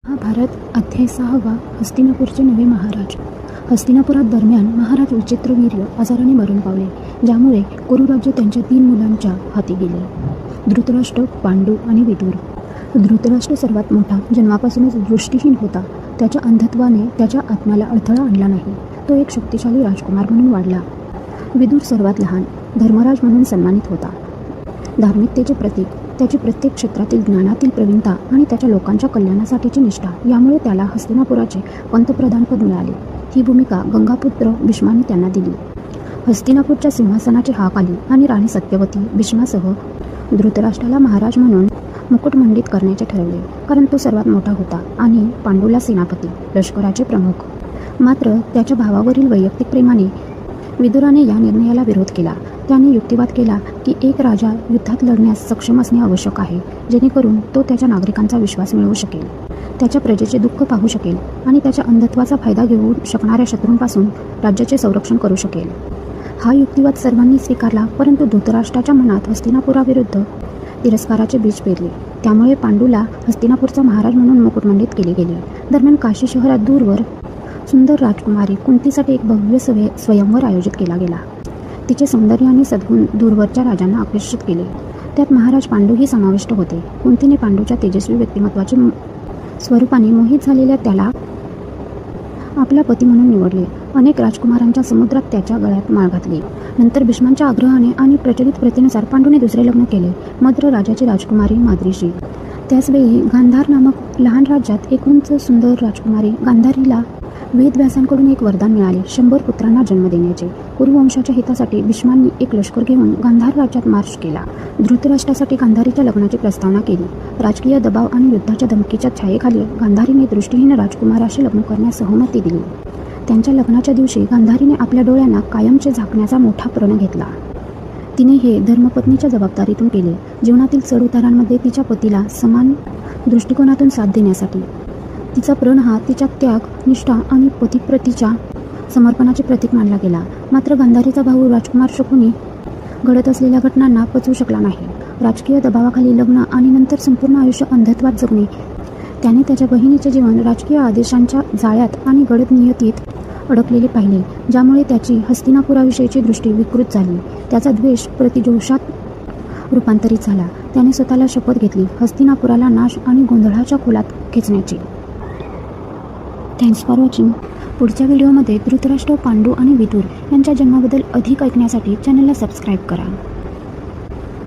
महाभारत अध्याय 6 हस्तिनापूरचे नवे महाराज. हस्तिनापुरात दरम्यान महाराज विचित्रवीर्य आजाराने मरण पावले, ज्यामुळे कुरुराज्य त्यांच्या 3 मुलांच्या हाती गेले, धृतराष्ट्र, पांडू आणि विदुर. धृतराष्ट्र सर्वात मोठा, जन्मापासूनच दृष्टीहीन होता. त्याच्या अंधत्वाने त्याच्या आत्म्याला अडथळा आणला नाही. तो एक शक्तिशाली राजकुमार म्हणून वाढला. विदुर सर्वात लहान, धर्मराज म्हणून सन्मानित होता. धार्मिकतेचे प्रतीक, त्याची प्रत्येक क्षेत्रातील ज्ञानातील प्रवीणता आणि त्याच्या लोकांच्या कल्याणासाठीची निष्ठा, यामुळे त्याला हस्तिनापुराचे पंतप्रधानपद मिळाले. ही भूमिका गंगापुत्र भीष्माने त्यांना दिली. हस्तिनापूरच्या सिंहासनाची हाक आली आणि राणी सत्यवती भीष्मासह धृतराष्ट्राला महाराज म्हणून मुकुटमंडित करण्याचे ठरवले, कारण तो सर्वात मोठा होता आणि पांडूला सेनापती, लष्कराचे प्रमुख. मात्र त्याच्या भावावरील वैयक्तिक प्रेमाने विदुराने या निर्णयाला विरोध केला. त्याने युक्तिवाद केला की एक राजा युद्धात लढण्यास सक्षम असणे आवश्यक आहे, जेणेकरून तो त्याच्या नागरिकांचा विश्वास मिळवू शकेल, त्याच्या प्रजेचे दुःख पाहू शकेल आणि त्याच्या अंधत्वाचा फायदा घेऊ शकणाऱ्या शत्रूंपासून राज्याचे संरक्षण करू शकेल. हा युक्तिवाद सर्वांनी स्वीकारला, परंतु धृतराष्ट्राच्या मनात हस्तिनापुराविरुद्ध तिरस्काराचे बीज पेरले. त्यामुळे पांडूला हस्तिनापूरचा महाराज म्हणून मुकुटमंडित केले गेले. दरम्यान काशी शहरात दूरवर सुंदर राजकुमारी कुंतीसाठी एक भव्य स्वयंवर आयोजित केला गेला. तिचे सौंदर्य आणि सद्गुण दूरवरच्या राजांना आकर्षित केले. त्यात महाराज पांडूही समाविष्ट होते. कुंतीने पांडूच्या तेजस्वी व्यक्तिमत्वाचे स्वरूपाने मोहित झालेल्या त्याला आपला पती म्हणून निवडले. अनेक राजकुमारांच्या समुद्रात त्याच्या गळ्यात माळ घातली. नंतर भीष्मांच्या आग्रहाने आणि प्रचलित प्रथेनुसार पांडूने दुसरे लग्न केले, मद्र राजाची राजकुमारी माद्रीशी. त्याचवेळी गांधार नामक लहान राज्यात एक उंच सुंदर राजकुमारी गांधारीला वेदव्यासांकडून एक वरदान मिळाले, 100 पुत्रांना जन्म देण्याचे. कुरुवंशाच्या हितासाठी भीष्मांनी एक लष्कर घेऊन गांधार राज्यात मार्च केला. धृतराष्ट्रासाठी गांधारीच्या लग्नाची प्रस्तावना केली. राजकीय दबाव आणि युद्धाच्या धमकीच्या छायेखाली गांधारीने दृष्टीहीन राजकुमाराशी लग्न करण्यास सहमती दिली. त्यांच्या लग्नाच्या दिवशी गांधारीने आपल्या डोळ्यांना कायमचे झाकण्याचा मोठा प्रण घेतला. तिने हे धर्मपत्नीच्या जबाबदारीतून केले, जीवनातील चढउतारांमध्ये तिच्या पतीला समान दृष्टिकोनातून साथ देण्यासाठी. तिचा प्रण हा तिच्या त्याग, निष्ठा आणि पतीप्रतीच्या समर्पणाचे प्रतीक मानला गेला. मात्र गांधारीचा भाऊ राजकुमार शकुनी घडत असलेल्या घटनांना पचवू शकला नाही. राजकीय दबावाखाली लग्न आणि नंतर संपूर्ण आयुष्य अंधत्वात जगणे. त्याने त्याच्या बहिणीचे जीवन राजकीय आदेशांच्या जाळ्यात आणि गडद नियतीत अडकलेले पाहिले, ज्यामुळे त्याची हस्तिनापुराविषयीची दृष्टी विकृत झाली. त्याचा द्वेष प्रतिजोषात रूपांतरित झाला. त्याने स्वतःला शपथ घेतली, हस्तिनापुराला नाश आणि गोंधळाच्या खोलात खेचण्याची. Thanks for watching. पुढच्या व्हिडिओमध्ये धृतराष्ट्र, पांडू आणि विदुर यांच्या जन्माबद्दल अधिक ऐकण्यासाठी चॅनलला सबस्क्राईब करा.